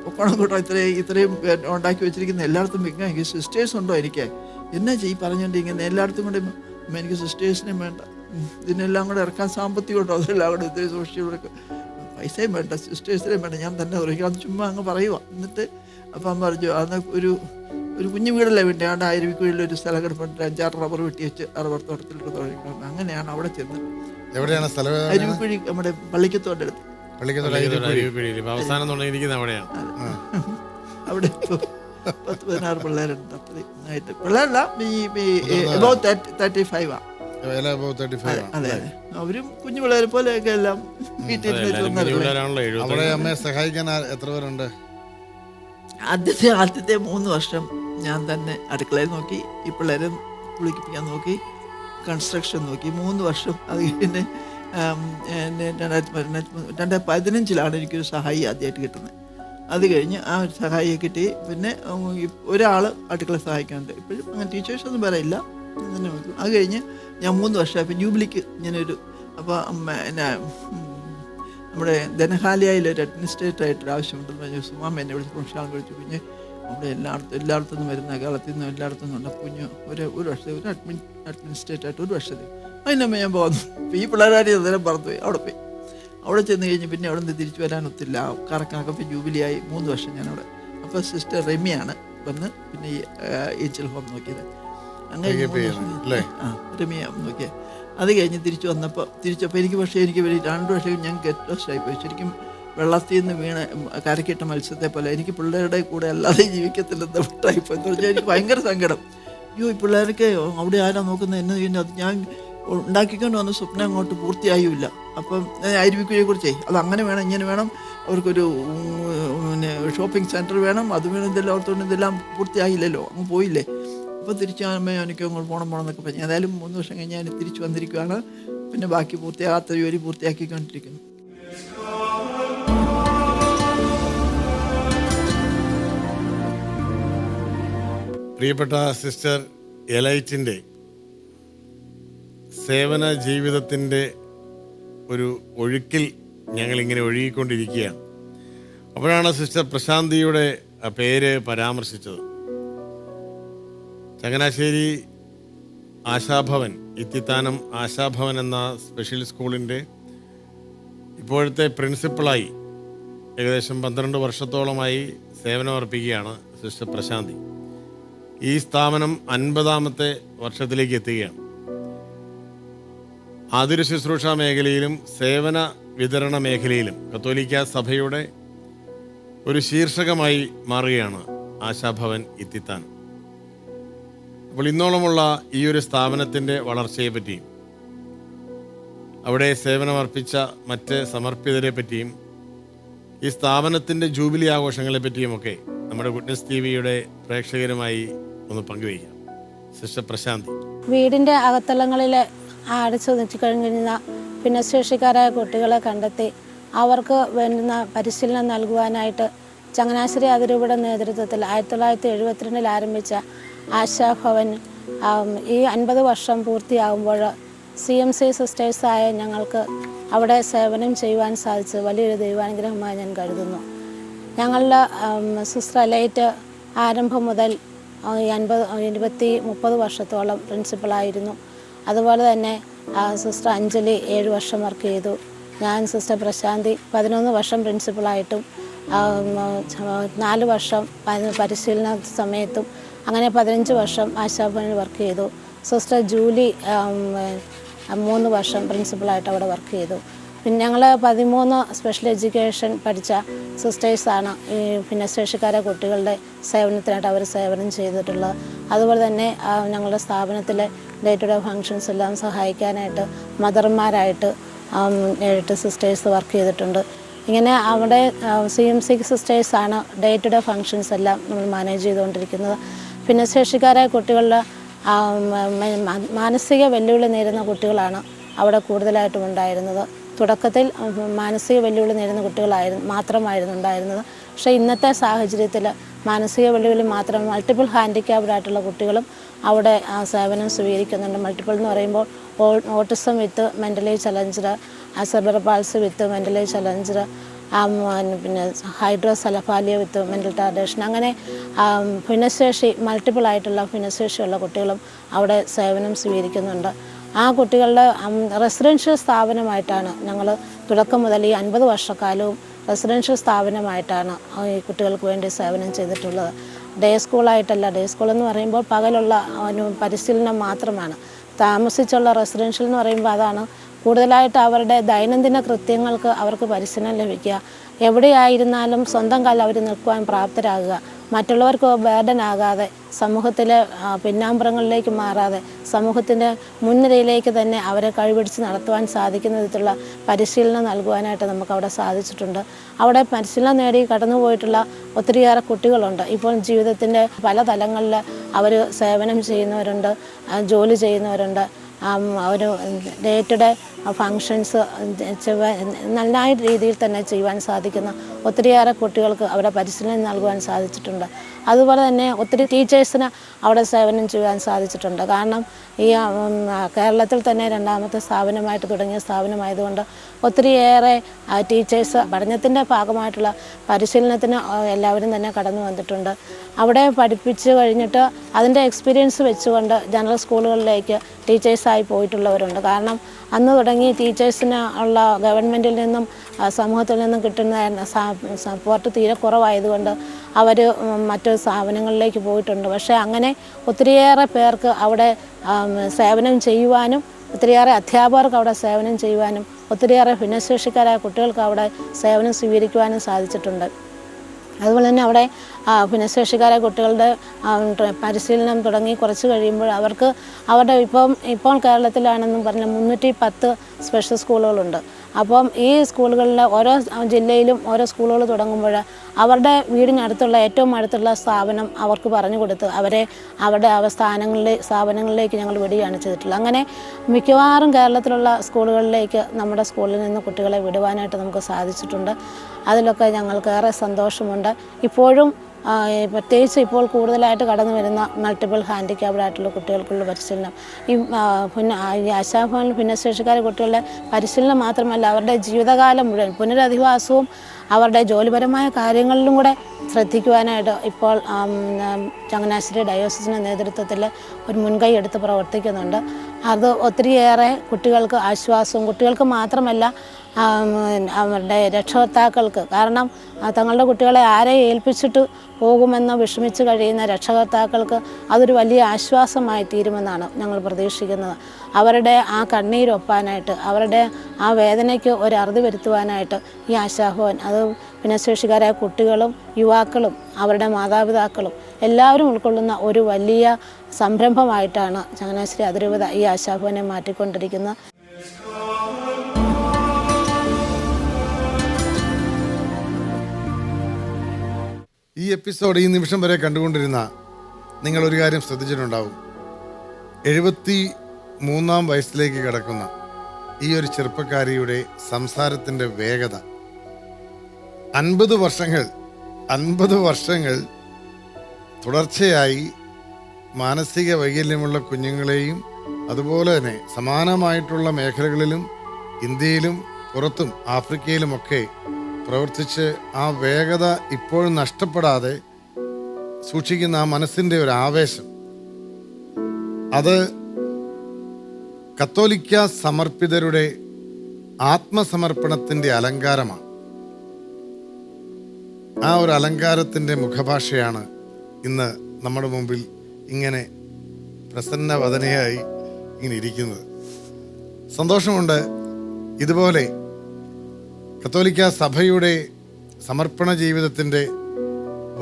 ഒക്കണം കൂട്ടോ ഇത്രയും ഉണ്ടാക്കി വെച്ചിരിക്കുന്ന എല്ലായിടത്തും വെക്കാൻ എനിക്ക് സിസ്റ്റേഴ്സ് ഉണ്ടോ? എനിക്ക് എന്നാ ചെയ്യും പറഞ്ഞുകൊണ്ടിരിക്കുന്ന എല്ലായിടത്തും കൂടെ എനിക്ക് സിസ്റ്റേഴ്സിനെയും വേണ്ട, ഇതിനെല്ലാം കൂടെ ഇറക്കാൻ സാമ്പത്തികം ഉണ്ടോ? അതെല്ലാം കൂടെ ഇത്രയും സോഷ്യലൊക്കെ പൈസയും വേണ്ട, സിസ്റ്റേഴ്സിനെയും വേണ്ട, ഞാൻ തന്നെ കുറയ്ക്കാം. അത് ചുമ്മാ അങ്ങ് പറയുക. എന്നിട്ട് അപ്പം പറഞ്ഞു അന്ന് ഒരു കുഞ്ഞു വീടല്ലേ വേണ്ടി അവിടെ അരുവിക്കുഴിയിൽ ഒരു സ്ഥലം കിടപ്പുണ്ട്, 5-6 റബ്ബർ വെട്ടി വെച്ച് റബ്ബർ തോട്ടത്തിലിട്ട് തുടങ്ങിക്കണം. അങ്ങനെയാണ് അവിടെ ചെന്ന്. എവിടെയാണ് സ്ഥലം? അരുവിക്കുഴി, നമ്മുടെ പള്ളിക്കത്തോടെ അടുത്ത്. അവസാനം തുടങ്ങിയിരിക്കുന്നത് അവിടെയാണ്. അവിടെ 10-16 പിള്ളേരുണ്ട്. ആയിട്ട് പിള്ളേരല്ല, about 35 ആണ്. അതെ, അവരും കുഞ്ഞു പിള്ളേരെ പോലെയൊക്കെ എല്ലാം വീട്ടിൽ അവിടെ അമ്മയെ സഹായിക്കാൻ എത്ര പേരുണ്ട്? ആദ്യത്തെ 3 വർഷം ഞാൻ തന്നെ അടുക്കളയിൽ നോക്കി, ഈ പിള്ളേരെ കുളിപ്പിക്കാൻ നോക്കി, കൺസ്ട്രക്ഷൻ നോക്കി. 3 വർഷം. അത് കഴിഞ്ഞ് 2015 എനിക്കൊരു സഹായി ആദ്യമായിട്ട് കിട്ടുന്നത്. അത് കഴിഞ്ഞ് ആ ഒരു സഹായിയെ കിട്ടി. പിന്നെ ഒരാൾ അടുക്കള സഹായിക്കാനുണ്ട്. ഇപ്പോഴും അങ്ങനെ ടീച്ചേഴ്സൊന്നും പറയില്ല. അത് കഴിഞ്ഞ് ഞാൻ 3 വർഷമായപ്പോൾ ജൂബിലിക്ക് ഇങ്ങനൊരു, അപ്പോൾ പിന്നെ നമ്മുടെ ധനഹാലയയിലൊരു അഡ്മിനിസ്ട്രേറ്ററായിട്ടൊരു ആവശ്യമുണ്ടെന്ന് പറഞ്ഞു. സുമാമ എന്നെ വിളിച്ച് പ്രൊഫഷണൽ വിളിച്ചു. കുഞ്ഞ് അവിടെ എല്ലായിടത്തു നിന്നും വരുന്ന, കേരളത്തിൽ നിന്നും എല്ലായിടത്തു നിന്നും ഉണ്ട്. കുഞ്ഞ് ഒരു വർഷത്തെ ഒരു അഡ്മിനിസ്ട്രേറ്ററായിട്ട് 1 വർഷത്തിൽ അതിനമ്മ ഞാൻ പോകുന്നു. അപ്പോൾ ഈ പിള്ളേരാരി അന്നേരം പറന്നുപോയി. അവിടെ ചെന്ന് കഴിഞ്ഞ് പിന്നെ അവിടെ നിന്ന് തിരിച്ചു വരാനൊത്തില്ല. കറക്കണക്കെ ജൂബിലിയായി 3 വർഷം ഞാനവിടെ. അപ്പോൾ സിസ്റ്റർ റെമിയാണ് വന്ന് പിന്നെ ഈ ഏഞ്ചൽ ഹോം നോക്കിയത്. അങ്ങനെ രമ്യ നോക്കിയത്. അത് കഴിഞ്ഞ് തിരിച്ചപ്പോൾ എനിക്ക് 2 വർഷം ഞാൻ ഗെറ്റ് ലോസ്റ്റ് ആയിപ്പോയി. ശരിക്കും വെള്ളത്തിൽ നിന്ന് വീണ് കരക്കിട്ട മത്സ്യത്തെ പോലെ. എനിക്ക് പിള്ളേരുടെ കൂടെ അല്ലാതെ ജീവിക്കത്തില്ലെന്ന് വിട്ടായിപ്പോൾ എന്ന് പറഞ്ഞാൽ എനിക്ക് ഭയങ്കര സങ്കടം. അയ്യോ, ഈ പിള്ളേർക്ക് അവിടെ ആരാ നോക്കുന്നത് എന്ന് കഴിഞ്ഞാൽ അത് ഞാൻ ഉണ്ടാക്കിക്കൊണ്ട് വന്ന സ്വപ്നം അങ്ങോട്ട് പൂർത്തിയായില്ല. അപ്പം അരുവിക്കുഴിയെ കുറിച്ചേ അത് അങ്ങനെ വേണം, ഇങ്ങനെ വേണം, അവർക്കൊരു പിന്നെ ഷോപ്പിംഗ് സെൻറ്റർ വേണം, അത് വേണം, ഇതെല്ലാം ഓർത്തുകൊണ്ട് ഇതെല്ലാം പൂർത്തിയായില്ലല്ലോ, അങ്ങ് പോയില്ലേ. അപ്പോൾ തിരിച്ചാകുമ്പോൾ എനിക്ക് അങ്ങോട്ട് പോകണം എന്നൊക്കെ പറഞ്ഞു. ഏതായാലും 3 വർഷം കഴിഞ്ഞ് ഞാൻ തിരിച്ചു വന്നിരിക്കുകയാണ്. പിന്നെ ബാക്കി പൂർത്തിയാകാത്ത ജോലി പൂർത്തിയാക്കിക്കൊണ്ടിരിക്കുന്നു. പ്രിയപ്പെട്ട സിസ്റ്റർ എലൈറ്റിൻ്റെ സേവന ജീവിതത്തിൻ്റെ ഒരു ഒഴുക്കിൽ ഞങ്ങളിങ്ങനെ ഒഴുകിക്കൊണ്ടിരിക്കുകയാണ്. അപ്പോഴാണ് സിസ്റ്റർ പ്രശാന്തിയുടെ പേര് പരാമർശിച്ചത്. ചങ്ങനാശ്ശേരി ആശാഭവൻ, ഇത്തിത്താനം ആശാഭവൻ എന്ന സ്പെഷ്യൽ സ്കൂളിൻ്റെ ഇപ്പോഴത്തെ പ്രിൻസിപ്പളായി ഏകദേശം 12 വർഷത്തോളമായി സേവനമർപ്പിക്കുകയാണ് സിസ്റ്റർ പ്രശാന്തി. ഈ സ്ഥാപനം 50ാമത്തെ വർഷത്തിലേക്ക് എത്തുകയാണ്. ആതുര ശുശ്രൂഷ മേഖലയിലും സേവന വിതരണ മേഖലയിലും കത്തോലിക്ക സഭയുടെ ഒരു ശീർഷകമായി മാറുകയാണ് ആശാഭവൻ ഇത്തിത്താനം. അപ്പോൾ ഇന്നോളമുള്ള ഈ ഒരു സ്ഥാപനത്തിൻ്റെ വളർച്ചയെ പറ്റിയും അവിടെ സേവനമർപ്പിച്ച മറ്റ് സമർപ്പിതരെ പറ്റിയും ഈ സ്ഥാപനത്തിൻ്റെ ജൂബിലി ആഘോഷങ്ങളെ പറ്റിയുമൊക്കെ നമ്മുടെ ഗുഡ്നസ് ടിവിയുടെ പ്രേക്ഷകരുമായി ഒന്ന് പങ്കുവയ്ക്കാം. സിസ്റ്റർ പ്രശാന്തി. വീടിൻ്റെ അകത്തളങ്ങളിൽ അടച്ചു നിൽച്ചു കഴിഞ്ഞിരുന്ന ഭിന്നശേഷിക്കാരായ കുട്ടികളെ കണ്ടെത്തി അവർക്ക് വേണ്ടുന്ന പരിശീലനം നൽകുവാനായിട്ട് ചങ്ങനാശ്ശേരി അതിരൂപയുടെ നേതൃത്വത്തിൽ 1972 ആരംഭിച്ച ആശാഭവൻ ഈ 50 വർഷം പൂർത്തിയാകുമ്പോൾ CMC സിസ്റ്റേഴ്സായ ഞങ്ങൾക്ക് അവിടെ സേവനം ചെയ്യുവാൻ സാധിച്ചത് വലിയൊരു ദൈവാനുഗ്രഹമായി ഞാൻ കരുതുന്നു. ഞങ്ങളുടെ സിസ്റ്റർ എലൈറ്റ് ആരംഭം മുതൽ 20-30 വർഷത്തോളം പ്രിൻസിപ്പളായിരുന്നു. അതുപോലെ തന്നെ സിസ്റ്റർ അഞ്ജലി 7 വർഷം വർക്ക് ചെയ്തു. ഞാൻ സിസ്റ്റർ പ്രശാന്തി 11 വർഷം പ്രിൻസിപ്പളായിട്ടും 4 വർഷം പരിശീലന സമയത്തും അങ്ങനെ 15 വർഷം ആശാഭവനിൽ വർക്ക് ചെയ്തു. സിസ്റ്റർ ജൂലി 3 വർഷം പ്രിൻസിപ്പളായിട്ട് അവിടെ വർക്ക് ചെയ്തു. പിന്നെ ഞങ്ങൾ 13 സ്പെഷ്യൽ എഡ്യൂക്കേഷൻ പഠിച്ച സിസ്റ്റേഴ്സാണ് ഈ ഭിന്നശേഷിക്കാരെ കുട്ടികളുടെ സേവനത്തിനായിട്ട് അവർ സേവനം ചെയ്തിട്ടുള്ളത്. അതുപോലെ തന്നെ ഞങ്ങളുടെ സ്ഥാപനത്തിലെ ഡേ ടു ഡേ ഫങ്ഷൻസ് എല്ലാം സഹായിക്കാനായിട്ട് മദർമാരായിട്ട് 8 സിസ്റ്റേഴ്സ് വർക്ക് ചെയ്തിട്ടുണ്ട്. ഇങ്ങനെ അവിടെ CMC സിസ്റ്റേഴ്സാണ് ഡേ ടു ഡേ ഫങ്ഷൻസ് എല്ലാം നമ്മൾ മാനേജ് ചെയ്തുകൊണ്ടിരിക്കുന്നത്. ഭിന്നശേഷിക്കാരായ കുട്ടികളുടെ മാനസിക വെല്ലുവിളി നേരിടുന്ന കുട്ടികളാണ് അവിടെ കൂടുതലായിട്ടും ഉണ്ടായിരുന്നത്. തുടക്കത്തിൽ മാനസിക വെല്ലുവിളി നേരിടുന്ന മാത്രമായിരുന്നു ഉണ്ടായിരുന്നത്. പക്ഷേ ഇന്നത്തെ സാഹചര്യത്തിൽ മാനസിക വെല്ലുവിളി മാത്രം മൾട്ടിപ്പിൾ ഹാൻഡിക്യാപ്ഡ് ആയിട്ടുള്ള കുട്ടികളും അവിടെ സേവനം സ്വീകരിക്കുന്നുണ്ട്. മൾട്ടിപ്പിൾ എന്ന് പറയുമ്പോൾ ഓട്ടിസം വിത്ത് മെൻ്റലി ചലഞ്ചഡ്, സെർബറൽ പാൾസി വിത്ത് മെൻ്റലി ചലഞ്ചഡ്, പിന്നെ ഹൈഡ്രോസെഫാലിയ വിത്ത് മെൻ്റൽ ടാർഡേഷൻ, അങ്ങനെ ഭിന്നശേഷി മൾട്ടിപ്പിൾ ആയിട്ടുള്ള ഭിന്നശേഷിയുള്ള കുട്ടികളും അവിടെ സേവനം സ്വീകരിക്കുന്നുണ്ട്. ആ കുട്ടികളുടെ റെസിഡൻഷ്യൽ സ്ഥാപനമായിട്ടാണ് ഞങ്ങൾ തുടക്കം മുതൽ ഈ 50 വർഷക്കാലവും റെസിഡൻഷ്യൽ സ്ഥാപനമായിട്ടാണ് ഈ കുട്ടികൾക്ക് വേണ്ടി സേവനം ചെയ്തിട്ടുള്ളത്. ഡേ സ്കൂളായിട്ടല്ല. ഡേ സ്കൂൾ എന്ന് പറയുമ്പോൾ പകലുള്ള പരിശീലനം മാത്രമാണ്. താമസിച്ചുള്ള റെസിഡൻഷ്യൽ എന്ന് പറയുമ്പോൾ അതാണ് കൂടുതലായിട്ട് അവരുടെ ദൈനംദിന കൃത്യങ്ങൾക്ക് അവർക്ക് പരിശീലനം ലഭിക്കുക, എവിടെയായിരുന്നാലും സ്വന്തം കാലിൽ അവർ നിൽക്കുവാൻ പ്രാപ്തരാകുക, മറ്റുള്ളവർക്ക് ബേർഡൻ ആകാതെ സമൂഹത്തിലെ പിന്നാമ്പുറങ്ങളിലേക്ക് മാറാതെ സമൂഹത്തിൻ്റെ മുൻനിരയിലേക്ക് തന്നെ അവരെ കഴിപിടിച്ച് നടത്തുവാൻ സാധിക്കുന്ന വിധത്തിലുള്ള പരിശീലനം നൽകുവാനായിട്ട് നമുക്കവിടെ സാധിച്ചിട്ടുണ്ട്. അവിടെ പരിശീലനം നേടി കടന്നു പോയിട്ടുള്ള ഒത്തിരിയേറെ കുട്ടികളുണ്ട്. ഇപ്പോൾ ജീവിതത്തിൻ്റെ പല തലങ്ങളിൽ അവർ സേവനം ചെയ്യുന്നവരുണ്ട്, ജോലി ചെയ്യുന്നവരുണ്ട്. ഒരു ഡേ ടു ഡേ ഫങ്ഷൻസ് നല്ല രീതിയിൽ തന്നെ ചെയ്യുവാൻ സാധിക്കുന്ന ഒത്തിരിയേറെ കുട്ടികൾക്ക് അവിടെ പരിശീലനം നൽകുവാൻ സാധിച്ചിട്ടുണ്ട്. അതുപോലെ തന്നെ ഒത്തിരി ടീച്ചേഴ്സിന് അവിടെ സേവനം ചെയ്യാൻ സാധിച്ചിട്ടുണ്ട്. കാരണം ഈ കേരളത്തിൽ തന്നെ രണ്ടാമത്തെ സ്ഥാപനമായിട്ട് തുടങ്ങിയ സ്ഥാപനമായതുകൊണ്ട് ഒത്തിരിയേറെ ടീച്ചേഴ്സ് പഠനത്തിൻ്റെ ഭാഗമായിട്ടുള്ള പരിശീലനത്തിന് എല്ലാവരും തന്നെ കടന്നു വന്നിട്ടുണ്ട്. അവിടെ പഠിപ്പിച്ച് കഴിഞ്ഞിട്ട് അതിൻ്റെ എക്സ്പീരിയൻസ് വെച്ചുകൊണ്ട് ജനറൽ സ്കൂളുകളിലേക്ക് ടീച്ചേഴ്സായി പോയിട്ടുള്ളവരുണ്ട്. കാരണം അന്ന് തുടങ്ങി ടീച്ചേഴ്സിന് ഉള്ള ഗവൺമെൻറ്റിൽ നിന്നും സമൂഹത്തിൽ നിന്നും കിട്ടുന്ന സപ്പോർട്ട് തീരെ കുറവായതുകൊണ്ട് അവർ മറ്റ് സ്ഥാപനങ്ങളിലേക്ക് പോയിട്ടുണ്ട്. പക്ഷേ അങ്ങനെ ഒത്തിരിയേറെ പേർക്ക് അവിടെ സേവനം ചെയ്യുവാനും ഒത്തിരിയേറെ അധ്യാപകർക്ക് അവിടെ സേവനം ചെയ്യുവാനും ഒത്തിരിയേറെ ഭിന്നശേഷിക്കാരായ കുട്ടികൾക്ക് അവിടെ സേവനം സ്വീകരിക്കുവാനും സാധിച്ചിട്ടുണ്ട്. അതുപോലെ തന്നെ അവിടെ ഭിന്നശേഷിക്കാരായ കുട്ടികളുടെ പരിശീലനം തുടങ്ങി കുറച്ച് കഴിയുമ്പോൾ അവർക്ക് അവരുടെ ഇപ്പോൾ കേരളത്തിലാണെന്നും പറഞ്ഞാൽ 310 സ്പെഷ്യൽ സ്കൂളുകളുണ്ട്. അപ്പം ഈ സ്കൂളുകളിൽ ഓരോ ജില്ലയിലും ഓരോ സ്കൂളുകൾ തുടങ്ങുമ്പോൾ അവരുടെ വീടിനടുത്തുള്ള ഏറ്റവും അടുത്തുള്ള സ്ഥാപനം അവർക്ക് പറഞ്ഞു കൊടുത്ത് അവരെ അവരുടെ സ്ഥാപനങ്ങളിലേക്ക് ഞങ്ങൾ വിടുകയാണ് ചെയ്തിട്ടുള്ളത്. അങ്ങനെ മിക്കവാറും കേരളത്തിലുള്ള സ്കൂളുകളിലേക്ക് നമ്മുടെ സ്കൂളിൽ നിന്ന് കുട്ടികളെ വിടുവാനായിട്ട് നമുക്ക് സാധിച്ചിട്ടുണ്ട്. അതിലൊക്കെ ഞങ്ങൾക്കേറെ സന്തോഷമുണ്ട്. ഇപ്പോഴും പ്രത്യേകിച്ച് ഇപ്പോൾ കൂടുതലായിട്ട് കടന്നു വരുന്ന മൾട്ടിപ്പിൾ ഹാൻഡിക്യാപ്ഡ് ആയിട്ടുള്ള കുട്ടികൾക്കുള്ള പരിശീലനം ഈ ആശാഭവനിൽ ഭിന്നശേഷിക്കാര കുട്ടികളുടെ പരിശീലനം മാത്രമല്ല അവരുടെ ജീവിതകാലം മുഴുവൻ പുനരധിവാസവും അവരുടെ ജോലിപരമായ കാര്യങ്ങളിലും കൂടെ ശ്രദ്ധിക്കുവാനായിട്ട് ഇപ്പോൾ ചങ്ങനാശ്ശേരി ഡയോസിസിൻ്റെ നേതൃത്വത്തിൽ ഒരു മുൻകൈ എടുത്ത് പ്രവർത്തിക്കുന്നുണ്ട്. അത് ഒത്തിരിയേറെ കുട്ടികൾക്ക് ആശ്വാസവും കുട്ടികൾക്ക് മാത്രമല്ല അവരുടെ രക്ഷകർത്താക്കൾക്ക്, കാരണം തങ്ങളുടെ കുട്ടികളെ ആരെ ഏൽപ്പിച്ചിട്ട് പോകുമെന്ന് വിഷമിച്ച് കഴിയുന്ന രക്ഷകർത്താക്കൾക്ക് അതൊരു വലിയ ആശ്വാസമായി തീരുമെന്നാണ് ഞങ്ങൾ പ്രതീക്ഷിക്കുന്നത്. അവരുടെ ആ കണ്ണീരൊപ്പാനായിട്ട് അവരുടെ ആ വേദനയ്ക്ക് ഒരു അറുതി വരുത്തുവാനായിട്ട് ഈ ആശാഭവൻ അത് ഭിന്നശേഷിക്കാരായ കുട്ടികളും യുവാക്കളും അവരുടെ മാതാപിതാക്കളും എല്ലാവരും ഉൾക്കൊള്ളുന്ന ഒരു വലിയ സംരംഭമായിട്ടാണ് ചങ്ങനാശ്ശേരി അതിരൂപത ഈ ആശാഭവനെ മാറ്റിക്കൊണ്ടിരിക്കുന്നത്. ഈ എപ്പിസോഡ് ഈ നിമിഷം വരെ കണ്ടുകൊണ്ടിരുന്ന നിങ്ങളൊരു കാര്യം ശ്രദ്ധിച്ചിട്ടുണ്ടാവും. 73-ാം വയസ്സിലേക്ക് കിടക്കുന്ന ഈ ഒരു ചെറുപ്പക്കാരിയുടെ സംസാരത്തിൻ്റെ വേഗത 50 വർഷങ്ങൾ തുടർച്ചയായി മാനസിക വൈകല്യമുള്ള കുഞ്ഞുങ്ങളെയും അതുപോലെ തന്നെ സമാനമായിട്ടുള്ള മേഖലകളിലും ഇന്ത്യയിലും പുറത്തും ആഫ്രിക്കയിലുമൊക്കെ പ്രവർത്തിച്ച് ആ വേഗത ഇപ്പോഴും നഷ്ടപ്പെടാതെ സൂക്ഷിക്കുന്ന ആ മനസ്സിൻ്റെ ഒരു ആവേശം, അത് കത്തോലിക്ക സമർപ്പിതരുടെ ആത്മസമർപ്പണത്തിൻ്റെ അലങ്കാരമാണ്. ആ ഒരു അലങ്കാരത്തിൻ്റെ മുഖഭാഷയാണ് ഇന്ന് നമ്മുടെ മുമ്പിൽ ഇങ്ങനെ പ്രസന്നവദനയായി ഇങ്ങനെ ഇരിക്കുന്നത്. സന്തോഷമുണ്ട്. ഇതുപോലെ കത്തോലിക്ക സഭയുടെ സമർപ്പണ ജീവിതത്തിൻ്റെ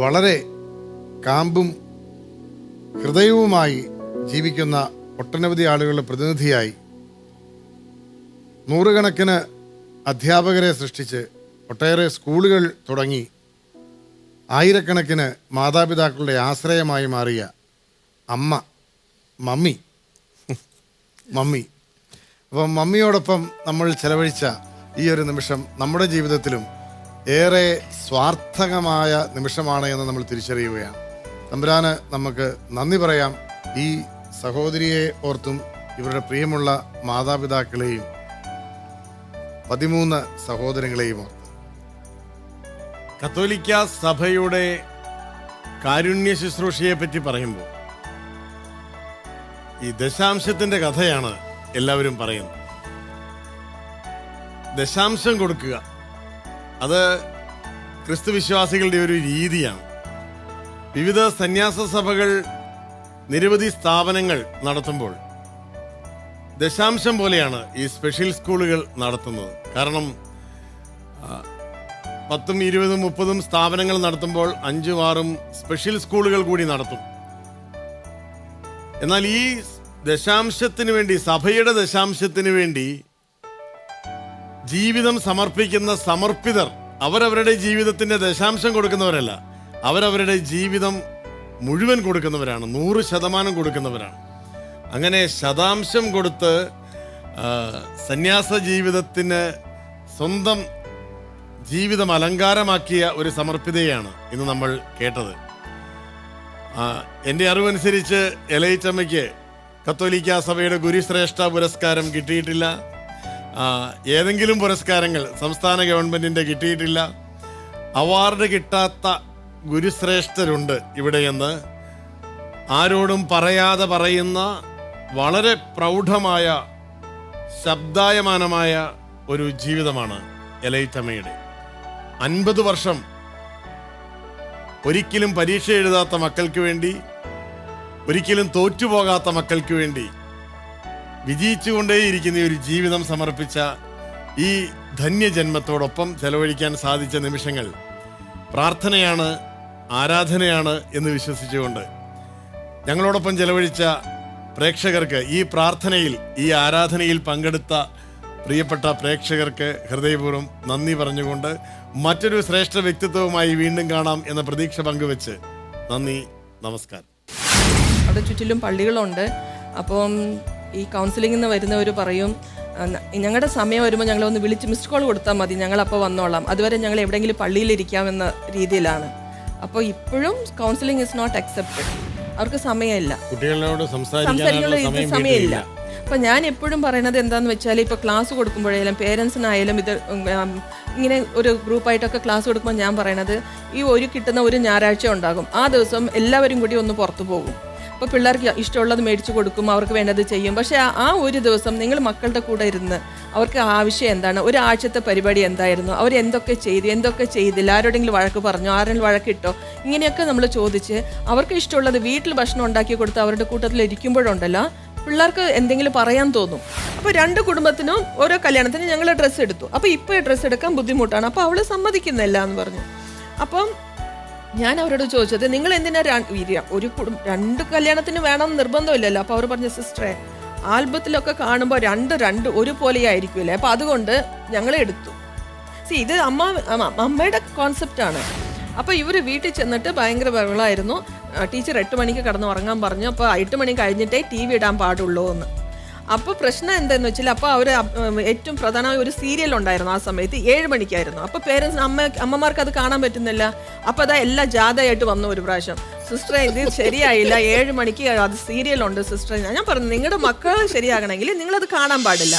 വളരെ കാമ്പും ഹൃദയവുമായി ജീവിക്കുന്ന ഒട്ടനവധി ആളുകളുടെ പ്രതിനിധിയായി നൂറുകണക്കിന് അധ്യാപകരെ സൃഷ്ടിച്ച് ഒട്ടേറെ സ്കൂളുകൾ തുടങ്ങി ആയിരക്കണക്കിന് മാതാപിതാക്കളുടെ ആശ്രയമായി മാറിയ മമ്മി അപ്പം മമ്മിയോടൊപ്പം നമ്മൾ ചെലവഴിച്ച ഈ ഒരു നിമിഷം നമ്മുടെ ജീവിതത്തിലും ഏറെ സ്വാർത്ഥകമായ നിമിഷമാണ് എന്ന് നമ്മൾ തിരിച്ചറിയുകയാണ്. തമ്പുരാന് നമുക്ക് നന്ദി പറയാം. ഈ സഹോദരിയെ ഓർത്തും ഇവരുടെ പ്രിയമുള്ള മാതാപിതാക്കളെയും 13 സഹോദരങ്ങളെയും ഓർത്ത്. കത്തോലിക്ക സഭയുടെ കാരുണ്യ ശുശ്രൂഷയെ പറ്റി പറയുമ്പോൾ ഈ ദശാംശത്തിന്റെ കഥയാണ് എല്ലാവരും പറയുന്നത്. ദശാംശം കൊടുക്കുക, അത് ക്രിസ്തുവിശ്വാസികളുടെ ഒരു രീതിയാണ്. വിവിധ സന്യാസ സഭകൾ നിരവധി സ്ഥാപനങ്ങൾ നടത്തുമ്പോൾ ദശാംശം പോലെയാണ് ഈ സ്പെഷ്യൽ സ്കൂളുകൾ നടത്തുന്നത്. കാരണം 10, 20, 30 സ്ഥാപനങ്ങൾ നടത്തുമ്പോൾ 5, 6 സ്പെഷ്യൽ സ്കൂളുകൾ കൂടി നടത്തും. എന്നാൽ ഈ ദശാംശത്തിന് വേണ്ടി, സഭയുടെ ദശാംശത്തിന് വേണ്ടി ജീവിതം സമർപ്പിക്കുന്ന സമർപ്പിതർ അവരവരുടെ ജീവിതത്തിന്റെ ദശാംശം കൊടുക്കുന്നവരല്ല, അവരവരുടെ ജീവിതം മുഴുവൻ കൊടുക്കുന്നവരാണ്, 100% കൊടുക്കുന്നവരാണ്. അങ്ങനെ ശതാംശം കൊടുത്ത് സന്യാസ ജീവിതത്തിന് സ്വന്തം ജീവിതം അലങ്കാരമാക്കിയ ഒരു സമർപ്പിതയാണ് ഇന്ന് നമ്മൾ കേട്ടത്. എൻ്റെ അറിവനുസരിച്ച് എലൈറ്റമ്മയ്ക്ക് കത്തോലിക്ക സഭയുടെ ഗുരുശ്രേഷ്ഠ പുരസ്കാരം കിട്ടിയിട്ടില്ല. ഏതെങ്കിലും പുരസ്കാരങ്ങൾ സംസ്ഥാന ഗവൺമെൻറ്റിൻ്റെ കിട്ടിയിട്ടില്ല. അവാർഡ് കിട്ടാത്ത ഗുരുശ്രേഷ്ഠരുണ്ട് ഇവിടെയെന്ന് ആരോടും പറയാതെ പറയുന്ന വളരെ പ്രൗഢമായ ശബ്ദായമാനമായ ഒരു ജീവിതമാണ് എലൈറ്റമ്മയുടെ. 50 വർഷം ഒരിക്കലും പരീക്ഷ എഴുതാത്ത മക്കൾക്ക് വേണ്ടി, ഒരിക്കലും തോറ്റുപോകാത്ത മക്കൾക്ക് വേണ്ടി വിജയിച്ചുകൊണ്ടേയിരിക്കുന്ന ഒരു ജീവിതം സമർപ്പിച്ച ഈ ധന്യജന്മത്തോടൊപ്പം ചെലവഴിക്കാൻ സാധിച്ച നിമിഷങ്ങൾ പ്രാർത്ഥനയാണ്, ആരാധനയാണ് എന്ന് വിശ്വസിച്ചുകൊണ്ട് ഞങ്ങളോടൊപ്പം ചെലവഴിച്ച പ്രേക്ഷകർക്ക്, ഈ പ്രാർത്ഥനയിൽ, ഈ ആരാധനയിൽ പങ്കെടുത്ത പ്രിയപ്പെട്ട പ്രേക്ഷകർക്ക് ഹൃദയപൂർവ്വം നന്ദി പറഞ്ഞുകൊണ്ട് മറ്റൊരു ശ്രേഷ്ഠ വ്യക്തിത്വവുമായി വീണ്ടും കാണാം എന്ന പ്രതീക്ഷ പങ്കുവെച്ച് നന്ദി, നമസ്കാരം. അവിടെ ചുറ്റിലും പള്ളികളുണ്ട്. അപ്പം ഈ കൗൺസിലിംഗിൽ നിന്ന് വരുന്നവർ പറയും, ഞങ്ങളുടെ സമയം വരുമ്പോൾ ഞങ്ങളൊന്ന് വിളിച്ച് മിസ്ഡ് കോൾ കൊടുത്താൽ മതി, ഞങ്ങളപ്പോൾ വന്നോളാം, അതുവരെ ഞങ്ങൾ എവിടെയെങ്കിലും പള്ളിയിലിരിക്കാമെന്ന രീതിയിലാണ്. അപ്പോൾ ഇപ്പോഴും കൗൺസിലിംഗ് ഇസ് നോട്ട് അക്സെപ്റ്റഡ്. അവർക്ക് സമയമില്ല, കുട്ടികളോട് സംസാരിക്കാനുള്ള സമയമില്ല. അപ്പം ഞാൻ എപ്പോഴും പറയുന്നത് എന്താണെന്ന് വെച്ചാൽ, ഇപ്പോൾ ക്ലാസ് കൊടുക്കുമ്പോഴായാലും പേരൻസിനായാലും ഇത് ഇങ്ങനെ ഒരു ഗ്രൂപ്പായിട്ടൊക്കെ ക്ലാസ് കൊടുക്കുമ്പോൾ ഞാൻ പറയണത്, ഈ കിട്ടുന്ന ഒരു ഞായറാഴ്ച ഉണ്ടാകും, ആ ദിവസം എല്ലാവരും കൂടി ഒന്ന് പുറത്തു പോകും. അപ്പോൾ പിള്ളേർക്ക് ഇഷ്ടമുള്ളത് മേടിച്ചു കൊടുക്കും, അവർക്ക് വേണ്ടത് ചെയ്യും. പക്ഷേ ആ ഒരു ദിവസം നിങ്ങൾ മക്കളുടെ കൂടെ ഇരുന്ന് അവർക്ക് ആവശ്യം എന്താണ്, ഒരാഴ്ചത്തെ പരിപാടി എന്തായിരുന്നു, അവരെന്തൊക്കെ ചെയ്തു, എന്തൊക്കെ ചെയ്തില്ല, ആരോടെങ്കിലും വഴക്ക് പറഞ്ഞോ, ആരെങ്കിലും വഴക്കിട്ടോ, ഇങ്ങനെയൊക്കെ നമ്മൾ ചോദിച്ച് അവർക്ക് ഇഷ്ടമുള്ളത് വീട്ടിൽ ഭക്ഷണം ഉണ്ടാക്കി കൊടുത്ത് അവരുടെ കൂട്ടത്തിൽ ഇരിക്കുമ്പോഴുണ്ടല്ലോ പിള്ളേർക്ക് എന്തെങ്കിലും പറയാൻ തോന്നും. അപ്പോൾ 2 കുടുംബത്തിനും ഓരോ കല്യാണത്തിന് ഞങ്ങൾ ഡ്രസ്സ് എടുത്തു. അപ്പോൾ ഇപ്പോൾ ഡ്രസ്സ് എടുക്കാൻ ബുദ്ധിമുട്ടാണ്, അപ്പോൾ അവൾ സമ്മതിക്കുന്നില്ല എന്ന് പറഞ്ഞു. അപ്പം ഞാൻ അവരോട് ചോദിച്ചത്, നിങ്ങൾ എന്തിനാ 2 കല്യാണത്തിന് വേണമെന്ന് നിർബന്ധമില്ലല്ലോ. അപ്പോൾ അവർ പറഞ്ഞു, സിസ്റ്ററെ ആൽബത്തിലൊക്കെ കാണുമ്പോൾ 2 ഒരുപോലെയായിരിക്കുമല്ലേ, അപ്പോൾ അതുകൊണ്ട് ഞങ്ങൾ എടുത്തു. ഇത് അമ്മയുടെ കോൺസെപ്റ്റാണ്. അപ്പോൾ ഇവർ വീട്ടിൽ ചെന്നിട്ട് ഭയങ്കര ബഹളമായിരുന്നു. ടീച്ചർ 8 മണിക്ക് കിടന്ന് ഉറങ്ങാൻ പറഞ്ഞു. അപ്പോൾ 8 മണി കഴിഞ്ഞിട്ടേ TV ഇടാൻ പാടുള്ളൂ എന്ന്. അപ്പോൾ പ്രശ്നം എന്താണെന്ന് വെച്ചാൽ, അപ്പോൾ അവർ ഏറ്റവും പ്രധാനമായ ഒരു സീരിയൽ ഉണ്ടായിരുന്നു ആ സമയത്ത്, 7 മണിക്കായിരുന്നു. അപ്പോൾ പേരൻസിന് അമ്മമാർക്ക് അത് കാണാൻ പറ്റുന്നില്ല. അപ്പോൾ അതാ എല്ലാ ജാഥയായിട്ട് വന്നു ഒരു പ്രാവശ്യം. സിസ്റ്ററെ ഇത് ശരിയായില്ല, 7 മണിക്ക് അത് സീരിയലുണ്ട് സിസ്റ്ററെ. ഞാൻ പറഞ്ഞു, നിങ്ങളുടെ മക്കൾ ശരിയാകണമെങ്കിൽ നിങ്ങളത് കാണാൻ പാടില്ല.